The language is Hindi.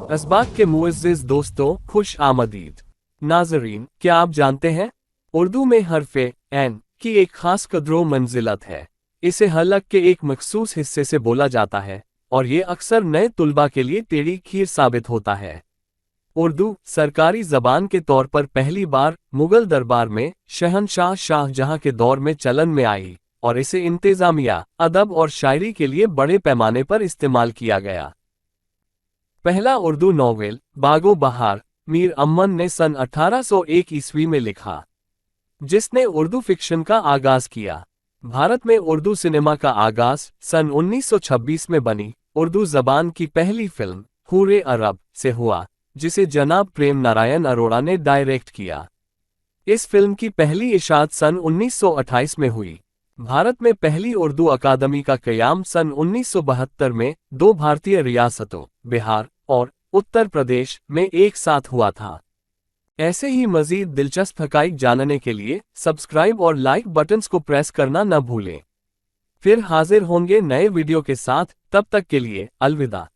असबाक के मुअज़्ज़िज़ दोस्तों, खुश आमदीद। नाज़रीन, क्या आप जानते हैं उर्दू में हरफ़े ऐन की एक ख़ास कदरो मंजिलत है। इसे हलक़ के एक मख़सूस हिस्से से बोला जाता है और ये अक्सर नए तुलबा के लिए टेढ़ी खीर साबित होता है। उर्दू सरकारी ज़बान के तौर पर पहली बार मुग़ल दरबार में शहंशाह शाहजहाँ के दौर में चलन में आई और इसे इंतज़ामिया, अदब और शायरी के लिए बड़े पैमाने पर इस्तेमाल किया गया। पहला उर्दू नॉवेल बागो बहार मीर अम्मन ने सन 1801 ईस्वी में लिखा, जिसने उर्दू फिक्शन का आगाज किया। भारत में उर्दू सिनेमा का आगाज सन 1926 में बनी उर्दू जबान की पहली फिल्म हूरे अरब से हुआ, जिसे जनाब प्रेम नारायण अरोड़ा ने डायरेक्ट किया। इस फिल्म की पहली इशात सन 1928 में हुई। भारत में पहली उर्दू अकादमी का क़याम सन 1972 में दो भारतीय रियासतों बिहार और उत्तर प्रदेश में एक साथ हुआ था। ऐसे ही मज़ीद दिलचस्प हक़ाइक़ जानने के लिए सब्सक्राइब और लाइक बटन्स को प्रेस करना न भूलें। फिर हाजिर होंगे नए वीडियो के साथ, तब तक के लिए अलविदा।